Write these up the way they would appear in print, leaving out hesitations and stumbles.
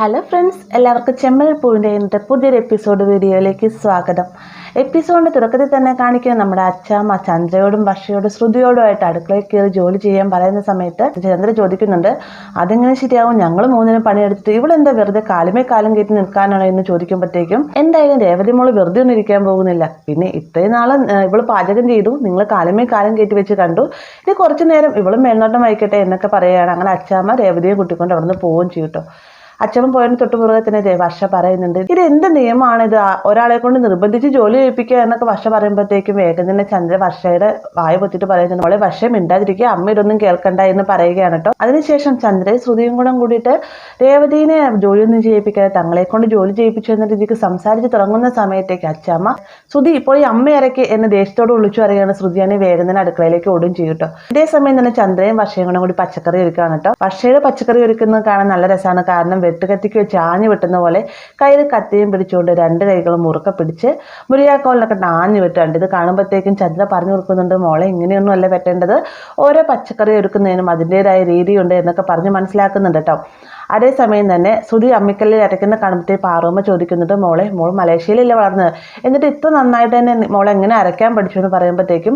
Hello friends, എല്ലാവർക്കും ചെമ്മൽ പൂവിൻ്റെ ഇന്നത്തെ പുതിയൊരു എപ്പിസോഡ് വീഡിയോയിലേക്ക് സ്വാഗതം. എപ്പിസോഡിൻ്റെ തുടക്കത്തിൽ തന്നെ കാണിക്കുന്ന നമ്മുടെ അച്ചാമ്മ ചന്ദ്രയോടും വർഷയോടും ശ്രുതിയോടുമായിട്ട് അടുക്കളയിൽ കയറി ജോലി ചെയ്യാൻ പറയുന്ന സമയത്ത് ചന്ദ്ര ചോദിക്കുന്നുണ്ട്, അതെങ്ങനെ ശരിയാവും, ഞങ്ങൾ മൂന്നിനും പണിയെടുത്തിട്ട് ഇവളെന്താ വെറുതെ കാലുമേ കാലം കയറ്റി നിൽക്കാനാണോ എന്ന് ചോദിക്കുമ്പോഴത്തേക്കും എന്തായാലും രേവതി മോള് വെറുതെ ഒന്നും ഇരിക്കാൻ പോകുന്നില്ല. പിന്നെ ഇത്രയും നാളും ഇവള് പാചകം ചെയ്തു, നിങ്ങൾ കാലുമേ കാലം കയറ്റി വെച്ച് കണ്ടു, ഇനി കുറച്ചു നേരം ഇവളും മേൽനോട്ടം വഹിക്കട്ടെ എന്നൊക്കെ പറയുകയാണ്. അങ്ങനെ അച്ചാമ്മ രേവതിയെ കൂട്ടിക്കൊണ്ട് അവിടെ നിന്ന് പോവുകയും ചെയ്യും. അച്ഛൻ പോയതിന് തൊട്ട് പുറകെ തന്നെ വർഷ പറയുന്നുണ്ട്, ഇത് എന്ത് നിയമമാണ്, ഇത് ഒരാളെ കൊണ്ട് നിർബന്ധിച്ച് ജോലി ചെയ്യിപ്പിക്കുക എന്നൊക്കെ വർഷ പറയുമ്പോഴത്തേക്കും വേഗം തന്നെ ചന്ദ്ര വർഷയുടെ വായ പൊത്തിട്ട് പറയുന്നുണ്ട്, അവളെ വർഷ മിണ്ടാതിരിക്കുക, അമ്മ ഇതൊന്നും കേൾക്കണ്ട എന്ന് പറയുകയാണ് കേട്ടോ. അതിനുശേഷം ചന്ദ്രയും ശ്രുതിയും കൂടെ കൂടിയിട്ട് രേവതിനെ ജോലിയൊന്നും ചെയ്യിപ്പിക്കാതെ തങ്ങളെ കൊണ്ട് ജോലി ചെയ്യിപ്പിച്ചു എന്ന രീതിക്ക് സംസാരിച്ച് തുടങ്ങുന്ന സമയത്തേക്ക് അച്ഛമ്മ ശ്രുതി ഇപ്പോൾ ഈ അമ്മ ഇറക്കി എന്ന് ദേഷ്യത്തോട് വിളിച്ചു പറയുകയാണ്. ശ്രുതിയാനെ വേഗം തന്നെ അടുക്കളയിലേക്ക് ഓടും ചെയ്യും കേട്ടോ. ഇതേ സമയം തന്നെ ചന്ദ്രയും വർഷയും കൂടി പച്ചക്കറി ഒരുക്കുകയാണ് കേട്ടോ. വർഷയുടെ പച്ചക്കറി ഒരുക്കുന്നത് കാണാൻ നല്ല രസമാണ്. കാരണം വെട്ടുകത്തിക്ക് വെച്ച് ആഞ്ഞു വെട്ടുന്ന പോലെ കയ്യിൽ കത്തിയും പിടിച്ചുകൊണ്ട് രണ്ട് കൈകളും മുറുക്കെ പിടിച്ച് മുരിയാക്കോളിനൊക്കെ ആഞ്ഞു വെട്ടുന്നുണ്ട്. ഇത് കാണുമ്പോഴത്തേക്കും ചന്ദ്ര പറഞ്ഞു കൊടുക്കുന്നുണ്ട്, മോളെ ഇങ്ങനെയൊന്നും അല്ല വെട്ടേണ്ടത്, ഓരോ പച്ചക്കറി ഒരുക്കുന്നതിനും അതിൻ്റെതായ രീതിയുണ്ട് എന്നൊക്കെ പറഞ്ഞ് മനസ്സിലാക്കുന്നുണ്ട് കേട്ടോ. അതേസമയം തന്നെ ശ്രുതി അമ്മിക്കല്ലിൽ അരയ്ക്കുന്ന കാണുമ്പോഴത്തേ പാറുമ്മ ചോദിക്കുന്നുണ്ട്, മോൾ മലേഷ്യയിലല്ലേ വളർന്നത്, എന്നിട്ട് ഇത്ര നന്നായിട്ട് തന്നെ മോളെ എങ്ങനെ അരയ്ക്കാൻ പഠിച്ചു എന്ന് പറയുമ്പോഴത്തേക്കും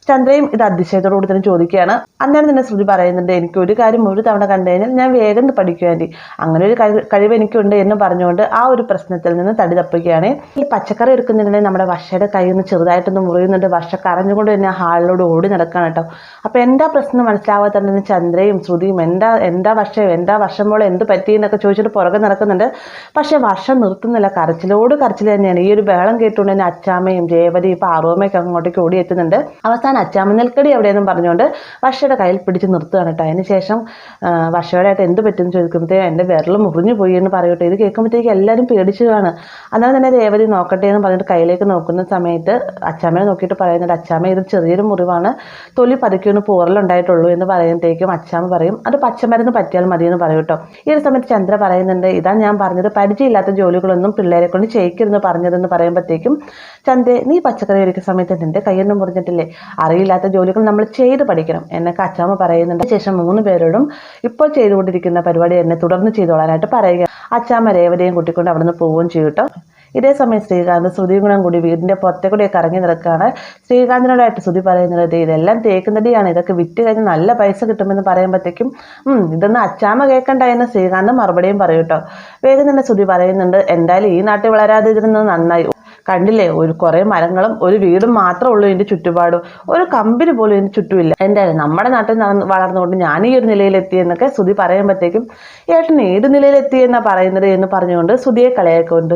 ചന്ദ്രയും ഇത് അതിശയത്തോടു കൂടി തന്നെ ചോദിക്കുകയാണ്. അന്നേരം തന്നെ ശ്രുതി പറയുന്നുണ്ട്, എനിക്ക് ഒരു കാര്യം ഒരു തവണ കണ്ടു കഴിഞ്ഞാൽ ഞാൻ വേഗം പഠിക്കും ആൻറ്റി, അങ്ങനെ ഒരു കഴിവ് എനിക്കുണ്ട് എന്ന് പറഞ്ഞുകൊണ്ട് ആ ഒരു പ്രശ്നത്തിൽ നിന്ന് തടി തപ്പുകയാണ്. ഈ പച്ചക്കറി എടുക്കുന്നതിനെ നമ്മുടെ വർഷയുടെ കയ്യിൽ നിന്ന് ചെറുതായിട്ടൊന്ന് മുറിയുന്നുണ്ട്. വർഷ കരഞ്ഞുകൊണ്ട് തന്നെ ഹാളിലോട് ഓടി നടക്കുകയാണ് കേട്ടോ. അപ്പോൾ എന്താ പ്രശ്നം മനസ്സിലാവാതെ തന്നെ ചന്ദ്രയും ശ്രുതിയും എന്താ വർഷം പോലെ എന്ത് പറ്റി എന്നൊക്കെ ചോദിച്ചിട്ട് പുറകെ നടക്കുന്നുണ്ട്. പക്ഷെ വർഷം നിർത്തുന്നില്ല, കരച്ചിൽ തന്നെയാണ്. ഈ ഒരു ബഹളം കേട്ടുകൊണ്ട് തന്നെ അച്ചാമ്മയും രേവതിയും പാറുമ്മയൊക്കെ അങ്ങോട്ടേക്ക് ഓടി എത്തുന്നുണ്ട്. അവസാനം അച്ചാമ്മ നെൽക്കടി എവിടെയെന്നും പറഞ്ഞുകൊണ്ട് വർഷയുടെ കയ്യിൽ പിടിച്ച് നിർത്തുകയാണ് കേട്ടോ. അതിനുശേഷം വർഷയോടായിട്ട് എന്ത് പറ്റുമെന്ന് ചോദിക്കുമ്പോഴത്തേക്കും എൻ്റെ വിരൽ മുറിഞ്ഞു പോയി എന്ന് പറയട്ടെ. ഇത് കേൾക്കുമ്പോഴത്തേക്ക് എല്ലാവരും പേടിച്ചു കാണും. അതാണ് തന്നെ രേവതി നോക്കട്ടെ എന്ന് പറഞ്ഞിട്ട് കയ്യിലേക്ക് നോക്കുന്ന സമയത്ത് അച്ചാമ്മയെ നോക്കിയിട്ട് പറയുന്നുണ്ട്, അച്ചാമ്മ ഇത് ചെറിയൊരു മുറിവാണ്, തൊലി പതുക്കിയൊന്ന് പോറലുണ്ടായിട്ടുള്ളൂ എന്ന് പറയുമ്പോഴത്തേക്കും അച്ചാമ്മ പറയും, അത് പച്ചമരുന്ന് പറ്റിയാൽ മതി എന്ന് പറയും കേട്ടോ. ഈ ഒരു സമയത്ത് ചന്ദ്ര പറയുന്നുണ്ട്, ഇതാ ഞാൻ പറഞ്ഞത്, പരിചയമില്ലാത്ത ജോലികളൊന്നും പിള്ളേരെ കൊണ്ട് ചെയ്യിക്കരുന്ന് പറഞ്ഞതെന്ന് പറയുമ്പോഴത്തേക്കും ചന്ദ്ര, നീ പച്ചക്കറി ഒരുക്കുന്ന സമയത്ത് നിന്റെ കയ്യൊന്നും മുറിഞ്ഞിട്ടില്ലേ, അറിയില്ലാത്ത ജോലികൾ നമ്മൾ ചെയ്ത് പഠിക്കണം എന്നൊക്കെ അച്ചാമ്മ പറയുന്നുണ്ട്. ശേഷം 3 പേരോടും ഇപ്പോൾ ചെയ്തുകൊണ്ടിരിക്കുന്ന പരിപാടി എന്നെ തുടർന്ന് ചെയ്തോളാനായിട്ട് പറയുക. അച്ചാമ്മ രേവതിയും കൂട്ടിക്കൊണ്ട് അവിടെ നിന്ന് പോവുകയും ചെയ്യും കേട്ടോ. ഇതേ സമയം ശ്രീകാന്ത് ശ്രുതിയും ഗുണം കൂടി വീടിൻ്റെ പുറത്തെ കൂടിയൊക്കെ ഇറങ്ങി നിൽക്കുകയാണ്. ശ്രീകാന്തിനോടായിട്ട് ശ്രുതി പറയുന്നത്, ഇതെല്ലാം തേക്കുന്നടിയാണ്, ഇതൊക്കെ വിറ്റ് കഴിഞ്ഞ് നല്ല പൈസ കിട്ടുമെന്ന് പറയുമ്പോഴത്തേക്കും ഇതൊന്നും അച്ചാമ്മ കേൾക്കണ്ട എന്ന് ശ്രീകാന്ത് മറുപടിയും പറയും കേട്ടോ. വേഗം തന്നെ ശ്രുതി പറയുന്നുണ്ട്, എന്തായാലും ഈ നാട്ടിൽ വളരാതിരുന്നത് നന്നായി, കണ്ടില്ലേ, കുറേ മരങ്ങളും ഒരു വീടും മാത്രമേ ഉള്ളൂ ഇതിൻ്റെ ചുറ്റുപാടും, ഒരു കമ്പനി പോലും ഇതിന് ചുറ്റുമില്ല, എന്തായാലും നമ്മുടെ നാട്ടിൽ വളർന്നുകൊണ്ട് ഞാൻ ഈ ഒരു നിലയിലെത്തി എന്നൊക്കെ ശ്രുതി പറയുമ്പോഴത്തേക്കും ഏട്ടൻ ഏത് നിലയിലെത്തിയെന്നാണ് പറയുന്നത് എന്ന് പറഞ്ഞുകൊണ്ട് ശ്രുതിയെ കളയാക്കൊണ്ട്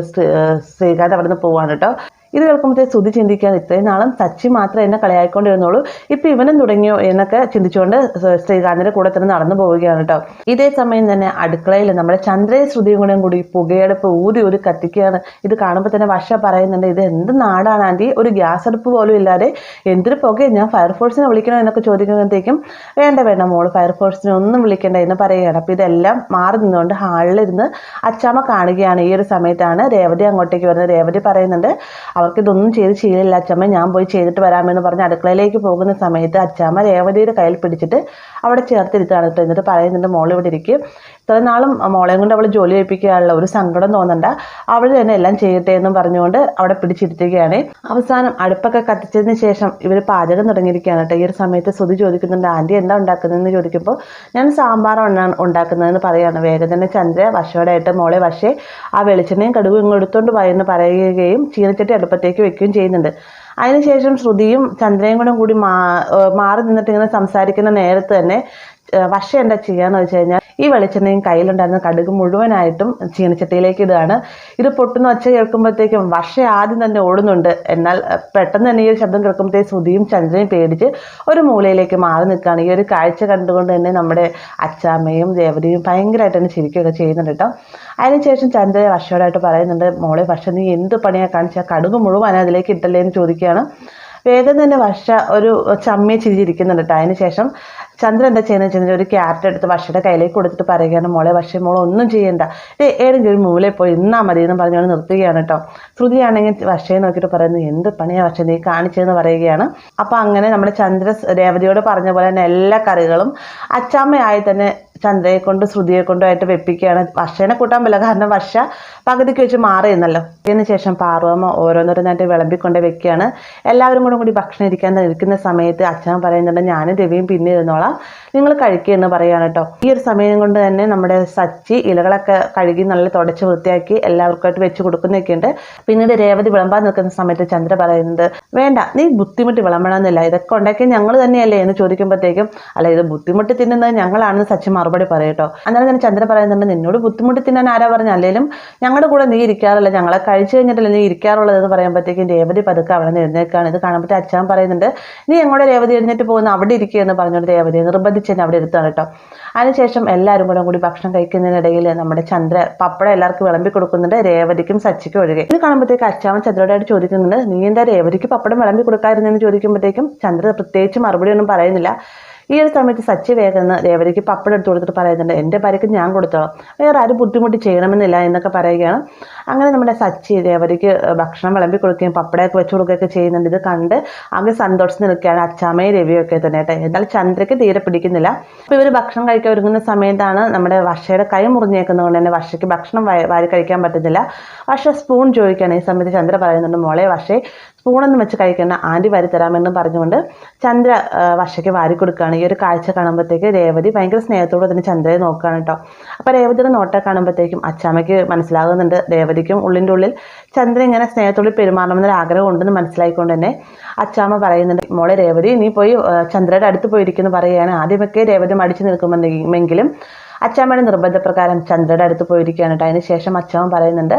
ശ്രീകാന്ത് അവിടെ നിന്ന് പോവാണ് കേട്ടോ. ഇത് കേൾക്കുമ്പോഴത്തേക്ക് ശ്രുതി ചിന്തിക്കാൻ, ഇത്രയും നാളും സച്ചി മാത്രമേ എന്നെ കളയായിക്കൊണ്ടിരുന്നുള്ളൂ, ഇപ്പം ഇവനും തുടങ്ങിയോ എന്നൊക്കെ ചിന്തിച്ചുകൊണ്ട് ശ്രീകാന്തിൻ്റെ കൂടെ തന്നെ നടന്നു പോവുകയാണ് കേട്ടോ. ഇതേ സമയം തന്നെ അടുക്കളയിൽ നമ്മുടെ ചന്ദ്രയും ശ്രുതിയും കൂടി പുകയടുപ്പ് ഊതി കത്തിക്കുകയാണ്. ഇത് കാണുമ്പോൾ തന്നെ വർഷ പറയുന്നുണ്ട്, ഇത് എന്ത് നാടാണ് ആൻറ്റി, ഒരു ഗ്യാസ് അടുപ്പ് പോലും ഇല്ലാതെ എന്തൊരു പുകയാണ്, ഞാൻ ഫയർഫോഴ്സിനെ വിളിക്കണോ എന്നൊക്കെ ചോദിക്കുമ്പോഴത്തേക്കും വേണ്ട മോള് ഫയർഫോഴ്സിനെ ഒന്നും വിളിക്കേണ്ട എന്ന് പറയുകയാണ്. അപ്പോൾ ഇതെല്ലാം മാറി നിന്നുകൊണ്ട് ഹാളിലിരുന്ന് അച്ചാമ്മ കാണുകയാണ്. ഈ ഒരു സമയത്താണ് രേവതി അങ്ങോട്ടേക്ക് വരുന്നത്. രേവതി പറയുന്നുണ്ട്, അവർക്ക് ഇതൊന്നും ചെയ്ത് ശീലമില്ല അച്ചമ്മ, ഞാൻ പോയി ചെയ്തിട്ട് വരാമെന്ന് പറഞ്ഞ് അടുക്കളയിലേക്ക് പോകുന്ന സമയത്ത് അച്ചാമ്മ രേവതിയുടെ കയ്യിൽ പിടിച്ചിട്ട് അവിടെ ചേർത്തിരുത്താണ് കേട്ടോ. എന്നിട്ട് പറയുന്നുണ്ട്, മോൾ ഇവിടെ ഇരിക്കും, ഇത്ര നാളും മോളെയും കൊണ്ട് അവൾ ജോലി ചെയ്യിപ്പിക്കാനുള്ള ഒരു സങ്കടം തോന്നണ്ട, അവൾ തന്നെ എല്ലാം ചെയ്യട്ടെ എന്നും പറഞ്ഞുകൊണ്ട് അവിടെ പിടിച്ചിരുത്തുകയാണ്. അവസാനം അടുപ്പൊക്കെ കത്തിച്ചതിന് ശേഷം ഇവർ പാചകം തുടങ്ങിയിരിക്കുകയാണ് കേട്ടോ. ഈ ഒരു സമയത്ത് ശ്രുതി ചോദിക്കുന്നുണ്ട്, ആൻറ്റി എന്താ ഉണ്ടാക്കുന്നതെന്ന് ചോദിക്കുമ്പോൾ ഞാൻ സാമ്പാറാണ് ഉണ്ടാക്കുന്നതെന്ന് പറയുകയാണ്. വേഗം തന്നെ ചന്ദ്ര വർഷയോടായിട്ട്, മോളെ വർഷേ ആ വെളിച്ചെണ്ണയും കടുകും ഇങ്ങ് എടുത്തുകൊണ്ട് പോയെന്ന് പറയുകയും ചീനച്ചട്ടി അടുപ്പത്തേക്ക് വെക്കുകയും ചെയ്യുന്നുണ്ട്. അതിനുശേഷം ശ്രുതിയും ചന്ദ്രയും കൂടി മാറി നിന്നിട്ട് ഇങ്ങനെ സംസാരിക്കുന്ന നേരത്ത് തന്നെ വർഷ എന്താ ചെയ്യാന്ന് വെച്ച് കഴിഞ്ഞാൽ ഈ വെളിച്ചെണ്ണയും കയ്യിലുണ്ടായിരുന്ന കടുക് മുഴുവനായിട്ടും ചീനച്ചട്ടിയിലേക്ക് ഇടുകയാണ്. ഇത് പൊട്ടുന്ന ഒച്ച കേൾക്കുമ്പോഴത്തേക്കും വർഷ ആദ്യം തന്നെ ഓടുന്നുണ്ട്. എന്നാൽ പെട്ടെന്ന് തന്നെ ഈ ഒരു ശബ്ദം കേൾക്കുമ്പോഴത്തേക്ക് ശ്രുതിയും ചന്ദ്രയും പേടിച്ച് ഒരു മൂലയിലേക്ക് മാറി നിൽക്കുകയാണ്. ഈ ഒരു കാഴ്ച കണ്ടുകൊണ്ട് തന്നെ നമ്മുടെ അച്ചാമ്മയും രേവതിയും ഭയങ്കരമായിട്ട് തന്നെ ചിരിക്കുകയൊക്കെ ചെയ്യുന്നുണ്ട് കേട്ടോ. അതിനുശേഷം ചന്ദ്ര വർഷയോടായിട്ട് പറയുന്നുണ്ട്, മോളെ വർഷ നീ എന്ത് പണിയാണ് കാണിച്ചാൽ കടുക് മുഴുവൻ അതിലേക്ക് ഇട്ടല്ലേ എന്ന് ചോദിക്കുകയാണ്. വേഗം തന്നെ വർഷ ഒരു ചമ്മിയെ ചിരിച്ചിരിക്കുന്നുണ്ട് കേട്ടോ. അതിനുശേഷം ചന്ദ്രൻ എന്താ ചെയ്യുന്നത്, ഒരു ക്യാരറ്റ് എടുത്ത് വർഷയുടെ കയ്യിലേക്ക് കൊടുത്തിട്ട് പറയുകയാണ്, മോളെ മോൾ ഒന്നും ചെയ്യണ്ട, ഏതെങ്കിലും ഒരു മൂലയിൽ പോയി ഇന്നാ മതി എന്ന് പറഞ്ഞുകൊണ്ട് നിർത്തുകയാണ് കേട്ടോ. ശ്രുതിയാണെങ്കിൽ വർഷയെ നോക്കിയിട്ട് പറയുന്നത്, എന്ത് പണിയാണ് വർഷ നീ കാണിച്ചതെന്ന് പറയുകയാണ്. അപ്പം അങ്ങനെ നമ്മുടെ ചന്ദ്ര രേവതിയോട് പറഞ്ഞ പോലെ തന്നെ എല്ലാ കറികളും അച്ചാമ്മയായി തന്നെ ചന്ദ്രയെ കൊണ്ട് ശ്രുതിയെ കൊണ്ടുമായിട്ട് വെപ്പിക്കുകയാണ്. വർഷേനെ കൂട്ടാൻ പറ്റില്ല, കാരണം വർഷ പകുതിക്ക് വെച്ച് മാറിയെന്നല്ലോ. അതിന് ശേഷം പാർവമ്മ ഓരോന്നോരോന്നായിട്ട് വിളമ്പിക്കൊണ്ട് വെക്കുകയാണ്. എല്ലാവരും കൂടി ഭക്ഷണം ഇരിക്കുന്ന സമയത്ത് അച്ഛൻ പറയുന്നുണ്ട്, ഞാനും രവിയും പിന്നെ ഇരുന്നോളാം, നിങ്ങൾ കഴിക്കുക എന്ന് പറയുകയാണ് കേട്ടോ. ഈ ഒരു സമയം കൊണ്ട് തന്നെ നമ്മുടെ സച്ചി ഇലകളൊക്കെ കഴുകി നല്ല തുടച്ച് വൃത്തിയാക്കി എല്ലാവർക്കുമായിട്ട് വെച്ച് കൊടുക്കുന്നൊക്കെ ഉണ്ട്. പിന്നീട് രേവതി വിളമ്പാൻ നിൽക്കുന്ന സമയത്ത് ചന്ദ്ര പറയുന്നത്, വേണ്ട നീ ബുദ്ധിമുട്ടി വിളമ്പണമെന്നില്ല, ഇതൊക്കെ ഉണ്ടാക്കി ഞങ്ങൾ തന്നെയല്ലേ എന്ന് ചോദിക്കുമ്പോഴത്തേക്കും, അല്ല ഇത് ബുദ്ധിമുട്ടി തിന്നുന്നത് ഞങ്ങളാണെന്ന് സച്ചി മറുപടി പറയട്ടോ. അന്നേരം തന്നെ ചന്ദ്ര പറയുന്നുണ്ട്, നിന്നോട് ബുദ്ധിമുട്ടി തിന്നാൻ ആരാ പറഞ്ഞു, അല്ലെങ്കിലും ഞങ്ങളുടെ കൂടെ നീ ഇരിക്കാറില്ല, ഞങ്ങളെ കഴിച്ചു കഴിഞ്ഞിട്ടല്ലേ നീ ഇരിക്കാറുള്ളത് എന്ന് പറയുമ്പോഴത്തേക്കും രേവതി പതുക്കെ അവിടെ നിന്ന് എഴുന്നേൽക്കുകയാണ്. ഇത് കാണുമ്പോഴത്തെ അച്ഛൻ പറയുന്നുണ്ട്, നീ എങ്ങോട്ട് രേവതി എഴുന്നേറ്റ് പോകുന്ന, അവിടെ ഇരിക്കുക എന്ന് പറഞ്ഞുകൊണ്ട് രേവതി നിർബന്ധിച്ച് തന്നെ അവിടെ ഇരുത്താണ് കേട്ടോ. അതിനുശേഷം എല്ലാവരും കൂടി ഭക്ഷണം കഴിക്കുന്നതിനിടയിൽ നമ്മുടെ ചന്ദ്ര പപ്പടം എല്ലാവർക്കും വിളമ്പി കൊടുക്കുന്നുണ്ട്, രേവതിക്കും സച്ചിക്കും ഒഴികെ. ഇത് കാണുമ്പോഴത്തേക്ക് അച്ഛാവൻ ചന്ദ്രയോടായിട്ട് ചോദിക്കുന്നുണ്ട്, നീ എന്താ രേവതിക്ക് പപ്പടം വിളമ്പി കൊടുക്കാതിരുന്നെന്ന് ചോദിക്കുമ്പോഴത്തേക്കും ചന്ദ്ര പ്രത്യേകിച്ച് മറുപടി ഒന്നും പറയുന്നില്ല. ഈ ഒരു സമയത്ത് സച്ചി വേഗം രേവതിക്ക് പപ്പടം എടുത്ത് കൊടുത്തിട്ട് പറയുന്നുണ്ട്, എൻ്റെ ഭാര്യയ്ക്ക് ഞാൻ കൊടുത്തോളാം, വേറെ ആരും ബുദ്ധിമുട്ടി ചെയ്യണമെന്നില്ല എന്നൊക്കെ പറയുകയാണ്. അങ്ങനെ നമ്മുടെ സച്ചി രേവതിക്ക് ഭക്ഷണം വിളമ്പി കൊടുക്കുകയും പപ്പടമൊക്കെ വെച്ച് കൊടുക്കുകയൊക്കെ ചെയ്യുന്നുണ്ട്. ഇത് കണ്ട് ആകെ സന്തോഷത്തിൽ നിൽക്കുകയാണ് അച്ചാമ്മയും രവിയൊക്കെ തന്നെ കേട്ടോ. എന്നാൽ ചന്ദ്രയ്ക്ക് തീരെ പിടിക്കുന്നില്ല. അപ്പോൾ ഇവർ ഭക്ഷണം കഴിക്കാൻ ഒരുങ്ങുന്ന സമയത്താണ് നമ്മുടെ വർഷയുടെ കൈ മുറിഞ്ഞേക്കുന്നതുകൊണ്ട് തന്നെ വർഷയ്ക്ക് ഭക്ഷണം വാരി കഴിക്കാൻ പറ്റുന്നില്ല. വർഷ സ്പൂൺ ചോദിക്കുകയാണ്. ഈ സമയത്ത് ചന്ദ്ര പറയുന്നുണ്ട്, മോളെ വർഷയെ സ്പൂണൊന്നും വെച്ച് കഴിക്കേണ്ട, ആൻറ്റി വാരി തരാമെന്നും പറഞ്ഞുകൊണ്ട് ചന്ദ്ര വർഷയ്ക്ക് വാരി കൊടുക്കുകയാണ്. ഈ ഒരു കാഴ്ച കാണുമ്പോഴത്തേക്ക് രേവതി ഭയങ്കര സ്നേഹത്തോടെ തന്നെ ചന്ദ്രയെ നോക്കുകയാണ് കേട്ടോ. അപ്പോൾ രേവതിയുടെ നോട്ടം കാണുമ്പോഴത്തേക്കും അച്ചാമ്മയ്ക്ക് മനസ്സിലാകുന്നുണ്ട്, രേവതിക്കും ഉള്ളിൻ്റെ ഉള്ളിൽ ചന്ദ്ര ഇങ്ങനെ സ്നേഹത്തോടെ പെരുമാറണമെന്നൊരു ആഗ്രഹം ഉണ്ടെന്ന് മനസ്സിലായിക്കൊണ്ട് തന്നെ അച്ചാമ്മ പറയുന്നുണ്ട്, മോളെ രേവതി നീ പോയി ചന്ദ്രയുടെ അടുത്ത് പോയിരിക്കുന്നു പറയുകയാണ്. ആദ്യമൊക്കെ രേവതി മടിച്ചു നിൽക്കുമെങ്കിലും അച്ചാമ്മയുടെ നിർബന്ധപ്രകാരം ചന്ദ്രയുടെ അടുത്ത് പോയിരിക്കുകയാണ് കേട്ടോ. അതിന് ശേഷം അച്ചാമ്മ പറയുന്നുണ്ട്,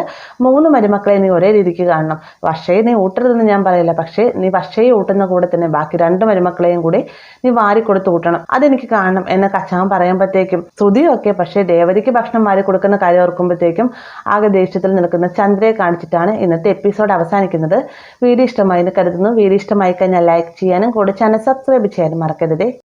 3 മരുമക്കളെ നീ ഒരേ രീതിക്ക് കാണണം, വർഷയെ നീ ഊട്ടരുതെന്ന് ഞാൻ പറയില്ല, പക്ഷേ നീ വർഷയെ ഊട്ടുന്ന കൂടെ തന്നെ ബാക്കി 2 മരുമക്കളെയും കൂടി നീ വാരി കൊടുത്ത് ഊട്ടണം, അതെനിക്ക് കാണണം എന്നൊക്കെ അച്ചാമ്മ പറയുമ്പോഴത്തേക്കും ശ്രുതിയൊക്കെ പക്ഷേ രേവതിക്ക് ഭക്ഷണം വാരി കൊടുക്കുന്ന കാര്യം ഓർക്കുമ്പോഴത്തേക്കും ആകെ ദേഷ്യത്തിൽ നിൽക്കുന്ന ചന്ദ്രയെ കാണിച്ചിട്ടാണ് ഇന്നത്തെ എപ്പിസോഡ് അവസാനിക്കുന്നത്. വീഡിയോ ഇഷ്ടമായി എന്ന് കരുതുന്നു. വീഡിയോ ഇഷ്ടമായി കഴിഞ്ഞാൽ ലൈക്ക് ചെയ്യാനും കൂടെ ചാനൽ സബ്സ്ക്രൈബ് ചെയ്യാനും മറക്കരുതേ.